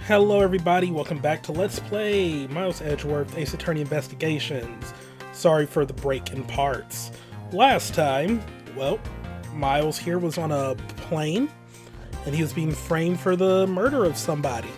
Hello everybody, welcome back to Let's Play Miles Edgeworth Ace Attorney Investigations. Sorry for the break in parts. Last time, well, Miles here was on a plane and he was being framed for the murder of somebody.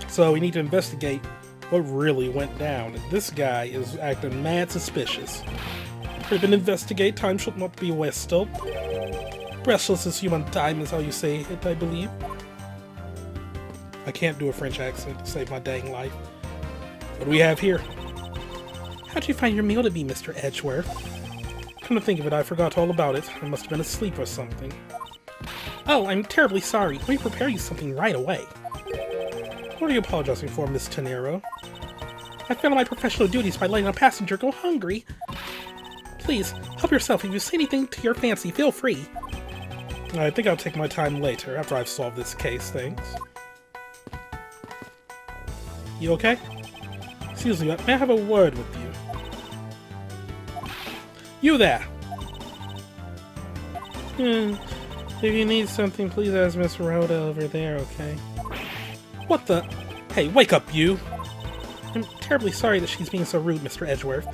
So we need to investigate what really went down. And this guy is acting mad suspicious. We've been investigate, time should not be wasted. Restless is human time is how you say it, I believe. I can't do a French accent to save my dang life. What do we have here? How'd you find your meal to be, Mr. Edgeworth? Come to think of it, I forgot all about it. I must have been asleep or something. Oh, I'm terribly sorry. Let me prepare you something right away. What are you apologizing for, Miss Tenero? I failed my professional duties by letting a passenger go hungry. Please, help yourself. If you say anything to your fancy, feel free. I think I'll take my time later, after I've solved this case, thanks. You okay? Excuse me, may I have a word with you? You there! If you need something, please ask Miss Rhoda over there, okay? What the? Hey, wake up, you! I'm terribly sorry that she's being so rude, Mr. Edgeworth.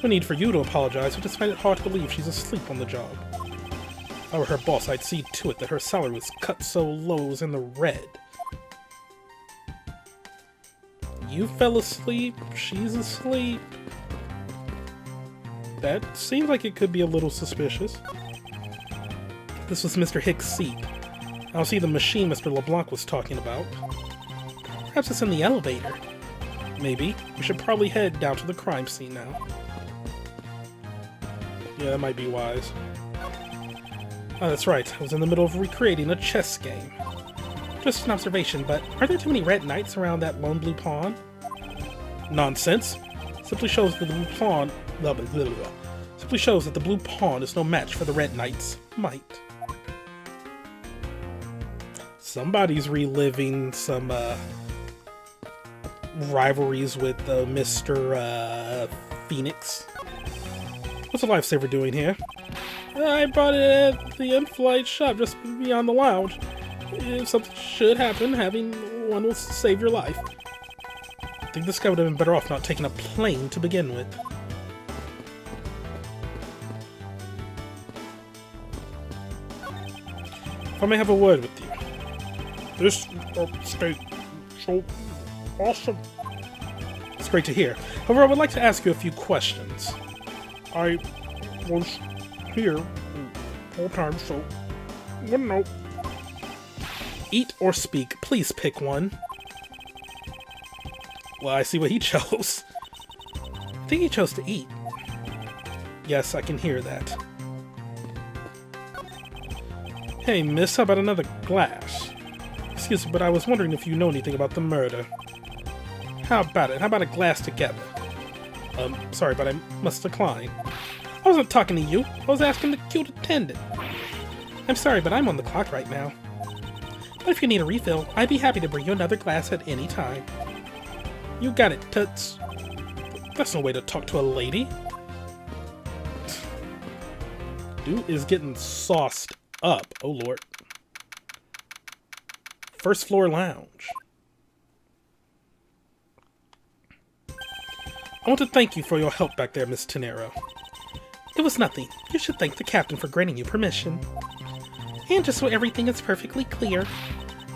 No need for you to apologize, I just find it hard to believe she's asleep on the job. If I were her boss, I'd see to it that her salary was cut so low it was in the red. You fell asleep, she's asleep. That seems like it could be a little suspicious. This was Mr. Hicks' seat. I'll see the machine Mr. LeBlanc was talking about. Perhaps it's in the elevator. Maybe. We should probably head down to the crime scene now. Yeah, that might be wise. Oh, that's right. I was in the middle of recreating a chess game. Just an observation, but are there too many red knights around that lone blue pawn? Nonsense. Simply shows that the blue pawn simply shows that the blue pawn is no match for the red knight's might. Somebody's reliving some rivalries with Mr. Phoenix. What's a lifesaver doing here? I bought it at the in-flight shop just beyond the lounge. If something should happen, having one will save your life. I think this guy would have been better off not taking a plane to begin with. If I may have a word with you. This state so awesome. It's great to hear. However, I would like to ask you a few questions. I was here the whole time, so wouldn't know. Eat or speak, please pick one. Well, I see what he chose. I think he chose to eat. Yes, I can hear that. Hey, miss, how about another glass? Excuse me, but I was wondering if you know anything about the murder. How about it? How about a glass together? Sorry, but I must decline. I wasn't talking to you. I was asking the cute attendant. I'm sorry, but I'm on the clock right now. But if you need a refill, I'd be happy to bring you another glass at any time. You got it, Toots. That's no way to talk to a lady. Dude is getting sauced up. Oh, Lord. First floor lounge. I want to thank you for your help back there, Miss Tenero. It was nothing. You should thank the captain for granting you permission. And just so everything is perfectly clear,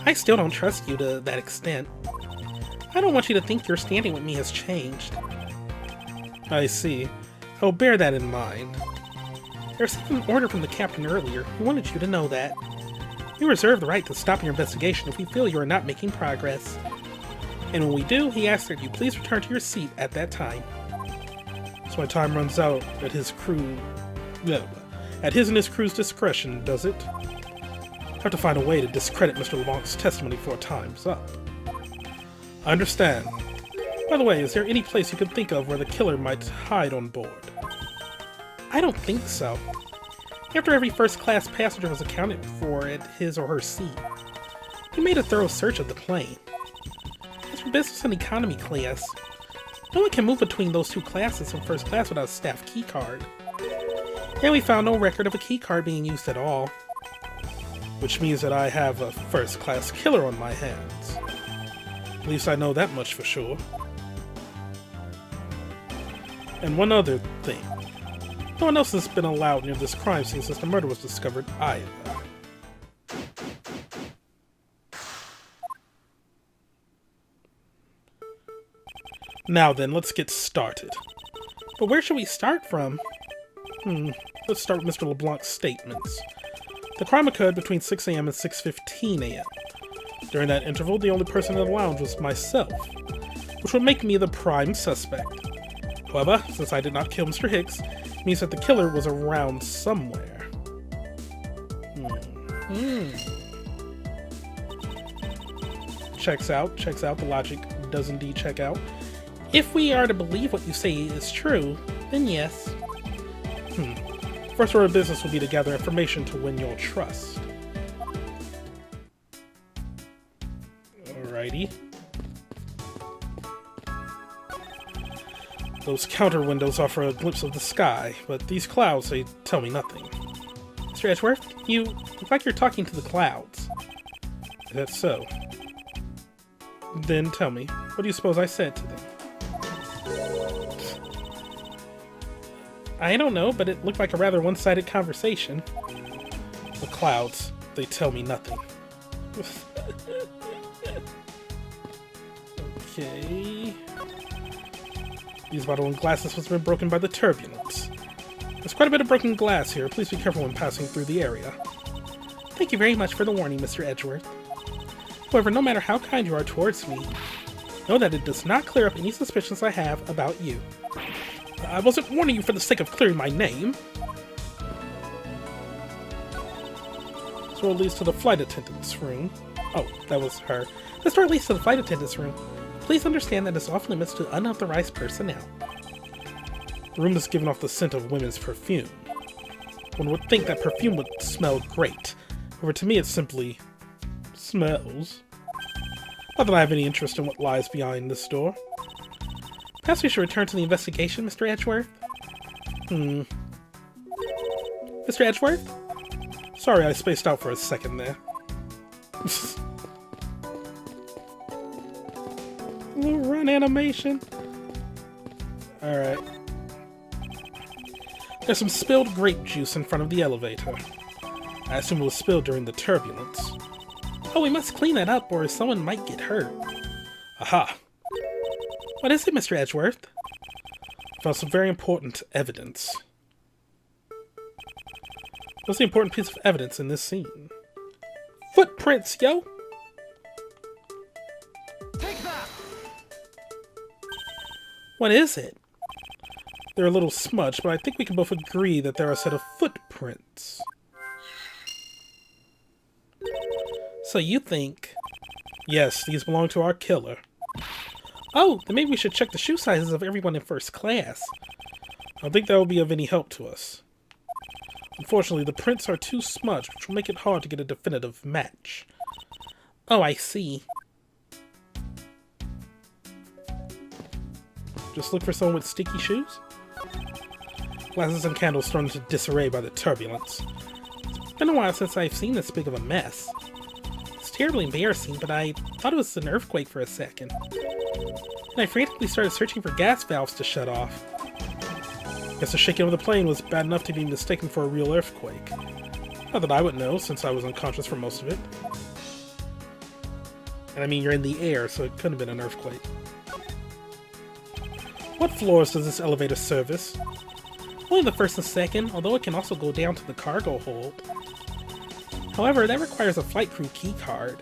I still don't trust you to that extent. I don't want you to think your standing with me has changed. I see. I'll bear that in mind. I received an order from the captain earlier. He wanted you to know that. We reserve the right to stop your investigation if we feel you are not making progress. And when we do, he asks that you please return to your seat at that time. So my time runs out at his crew... at his and his crew's discretion, does it? I have to find a way to discredit Mr. LeBlanc's testimony before time's up. I understand. By the way, is there any place you could think of where the killer might hide on board? I don't think so. After every first-class passenger was accounted for at his or her seat, we made a thorough search of the plane. As for business and economy class, no one can move between those two classes in first class without a staff keycard. And we found no record of a keycard being used at all. which means that I have a first-class killer on my hands. At least I know that much for sure. And one other thing. No one else has been allowed near this crime scene since the murder was discovered either. Now then, let's get started. But where should we start from? Let's start with Mr. LeBlanc's statements. The crime occurred between 6 a.m. and 6:15 a.m. During that interval, the only person in the lounge was myself, which would make me the prime suspect. However, since I did not kill Mr. Hicks, it means that the killer was around somewhere. Checks out. The logic does indeed check out. If we are to believe what you say is true, then yes. First order of business will be to gather information to win your trust. Alrighty. Those counter windows offer a glimpse of the sky, but these clouds, they tell me nothing. Mr. Edgeworth, you look like you're talking to the clouds. Is that so? Then tell me, what do you suppose I said to them? I don't know, but it looked like a rather one-sided conversation. The clouds, they tell me nothing. Okay. These bottle and glasses must have been broken by the turbulence. There's quite a bit of broken glass here. Please be careful when passing through the area. Thank you very much for the warning, Mr. Edgeworth. However, no matter how kind you are towards me, know that it does not clear up any suspicions I have about you. I wasn't warning you for the sake of clearing my name. This door leads to the flight attendant's room. Oh, that was her. This door leads to the flight attendant's room. Please understand that it's off limits to unauthorized personnel. The room is giving off the scent of women's perfume. One would think that perfume would smell great. However, to me it simply smells. Not that I have any interest in what lies behind this door. Perhaps we should return to the investigation, Mr. Edgeworth? Mr. Edgeworth? Sorry, I spaced out for a second there. Little run animation. Alright. There's some spilled grape juice in front of the elevator. I assume it was spilled during the turbulence. Oh, we must clean that up or someone might get hurt. Aha! What is it, Mr. Edgeworth? I found some very important evidence. What's the important piece of evidence in this scene? Footprints, yo! Take that! What is it? They're a little smudged, but I think we can both agree that they're a set of footprints. So you think... Yes, these belong to our killer. Oh, then maybe we should check the shoe sizes of everyone in first class. I don't think that will be of any help to us. Unfortunately, the prints are too smudged, which will make it hard to get a definitive match. Oh, I see. Just look for someone with sticky shoes? Glasses and candles thrown into disarray by the turbulence. It's been a while since I've seen this big of a mess. It's terribly embarrassing, but I thought it was an earthquake for a second. And I frantically started searching for gas valves to shut off. Guess the shaking of the plane was bad enough to be mistaken for a real earthquake. Not that I would know, since I was unconscious for most of it. And I mean, you're in the air, so it couldn't have been an earthquake. What floors does this elevator service? Only the first and second, although it can also go down to the cargo hold. However, that requires a flight crew key card.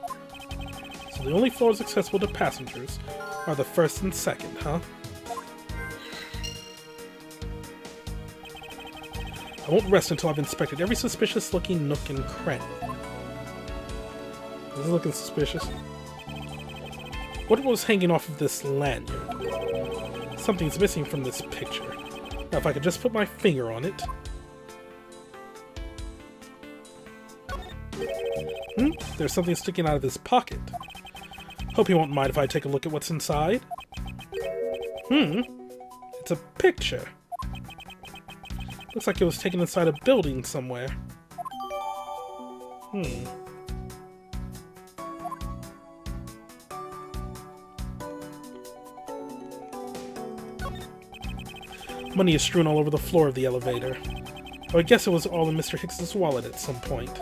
So the only floors accessible to passengers are the first and second, huh? I won't rest until I've inspected every suspicious-looking nook and cranny. This is looking suspicious. What was hanging off of this lanyard? Something's missing from this picture. Now, if I could just put my finger on it. There's something sticking out of his pocket. Hope he won't mind if I take a look at what's inside. It's a picture. Looks like it was taken inside a building somewhere. Money is strewn all over the floor of the elevator. Oh, I guess it was all in Mr. Hicks's wallet at some point.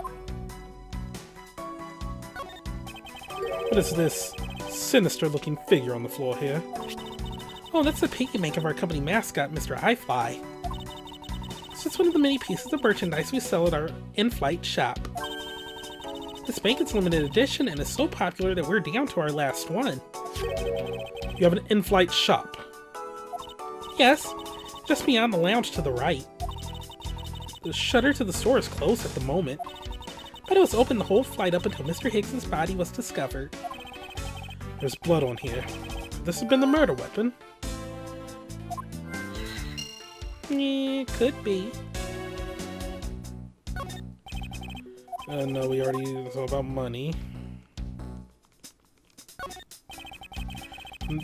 What is this sinister-looking figure on the floor here? Oh, that's the piggy bank of our company mascot, Mr. iFly. It's just one of the many pieces of merchandise we sell at our in-flight shop. This bank is limited edition and is so popular that we're down to our last one. You have an in-flight shop? Yes, just beyond the lounge to the right. The shutter to the store is closed at the moment, but it was open the whole flight up until Mr. Hicks's body was discovered. There's blood on here. This has been the murder weapon. Could be. No, we already... It's all about money.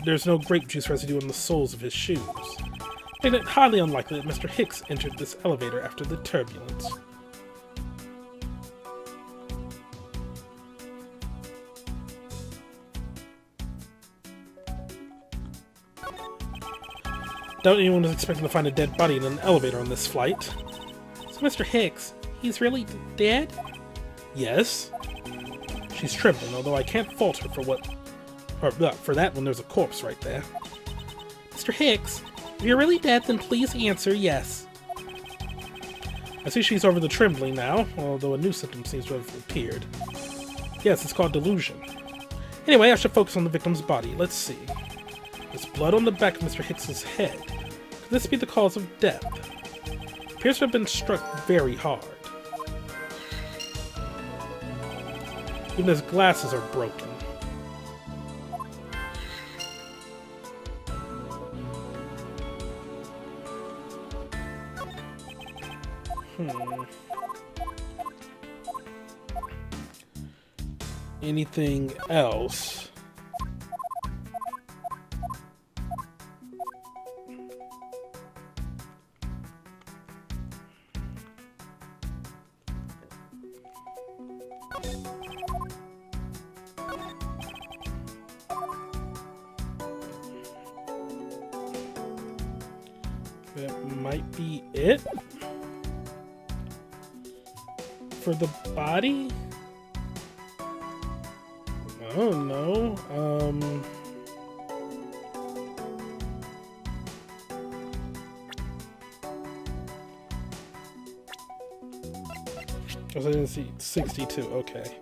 There's no grape juice residue on the soles of his shoes. Making it highly unlikely that Mr. Hicks entered this elevator after the turbulence. Doubt anyone was expecting to find a dead body in an elevator on this flight. So Mr. Hicks, he's really dead? Yes. She's trembling, although I can't fault her for that when there's a corpse right there. Mr. Hicks, if you're really dead, then please answer yes. I see she's over the trembling now, although a new symptom seems to have appeared. Yes, it's called delusion. Anyway, I should focus on the victim's body. Let's see. There's blood on the back of Mr. Hicks's head. Could this be the cause of death? Appears to have been struck very hard. Even his glasses are broken. Anything else? That might be it for the body. Oh no. I didn't see 62. Okay.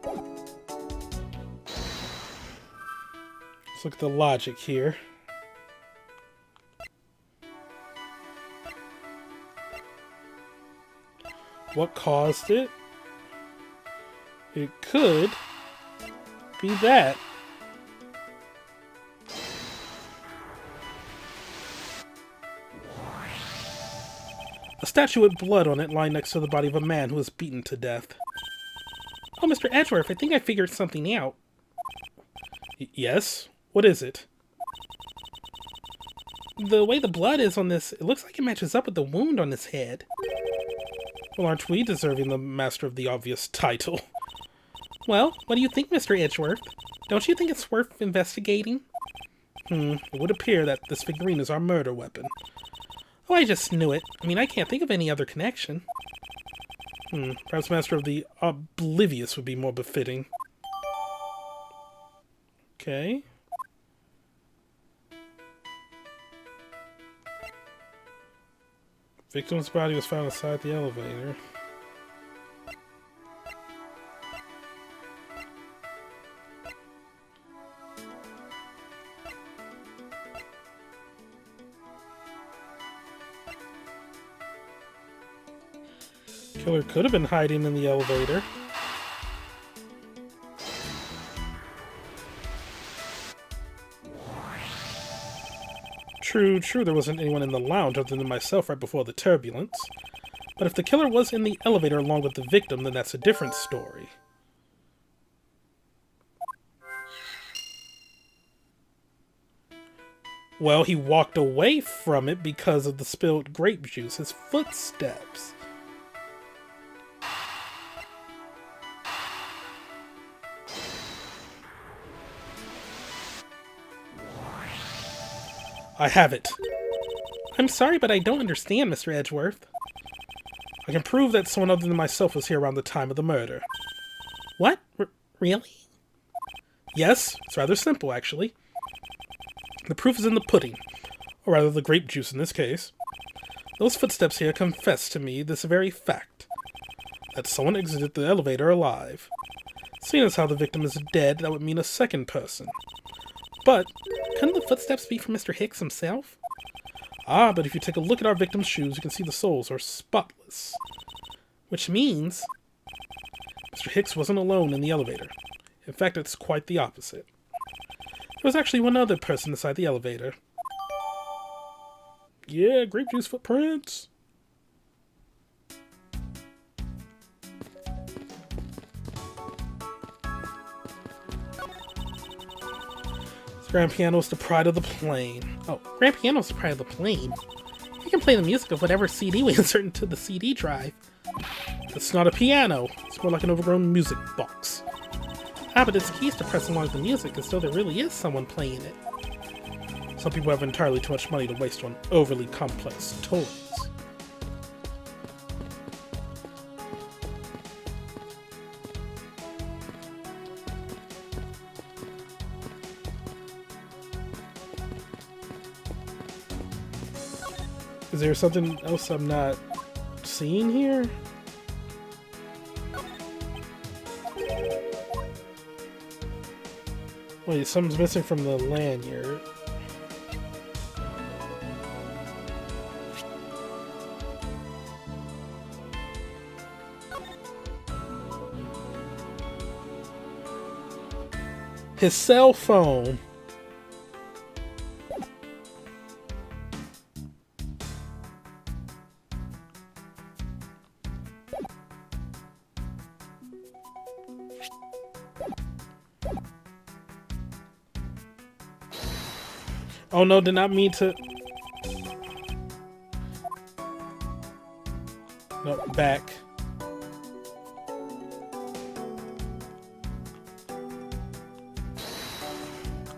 Let's look at the logic here. What caused it? It could be that. A statue with blood on it lying next to the body of a man who was beaten to death. Oh, Mr. Edgeworth, I think I figured something out. Yes? What is it? The way the blood is on this, it looks like it matches up with the wound on his head. Well, aren't we deserving the master of the obvious title? Well, what do you think, Mr. Edgeworth? Don't you think it's worth investigating? It would appear that this figurine is our murder weapon. Oh, I just knew it. I mean, I can't think of any other connection. Perhaps Master of the Oblivious would be more befitting. Okay. Victim's body was found inside the elevator. Killer could have been hiding in the elevator. True, there wasn't anyone in the lounge other than myself right before the turbulence. But if the killer was in the elevator along with the victim, then that's a different story. Well, he walked away from it because of the spilled grape juice, his footsteps. I have it. I'm sorry, but I don't understand, Mr. Edgeworth. I can prove that someone other than myself was here around the time of the murder. What? Really? Yes, it's rather simple, actually. The proof is in the pudding, or rather the grape juice in this case. Those footsteps here confess to me this very fact, that someone exited the elevator alive. Seeing as how the victim is dead, that would mean a second person. But, couldn't the footsteps be from Mr. Hicks himself? Ah, but if you take a look at our victim's shoes, you can see the soles are spotless. Which means Mr. Hicks wasn't alone in the elevator. In fact, it's quite the opposite. There was actually one other person inside the elevator. Yeah, grape juice footprints. Grand piano's the pride of the plane. Oh, grand piano's the pride of the plane? You can play the music of whatever CD we insert into the CD drive. It's not a piano. It's more like an overgrown music box. Ah, but its keys to press along with the music as though there really is someone playing it. Some people have entirely too much money to waste on overly complex toys. Is there something else I'm not seeing here? Wait, something's missing from the lanyard. His cell phone. Oh no, did not mean to. No, back.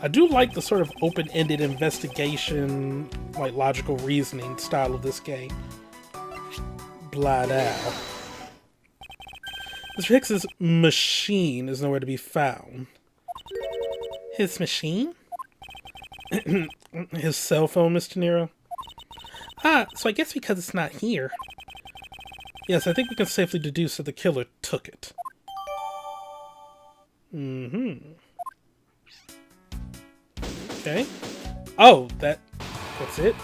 I do like the sort of open-ended investigation, like logical reasoning style of this game. Blah out. Mr. Hicks's machine is nowhere to be found. His machine? His cell phone, Mr. Nero? Ah, so I guess because it's not here. Yes, I think we can safely deduce that the killer took it. Okay. Oh, that's it?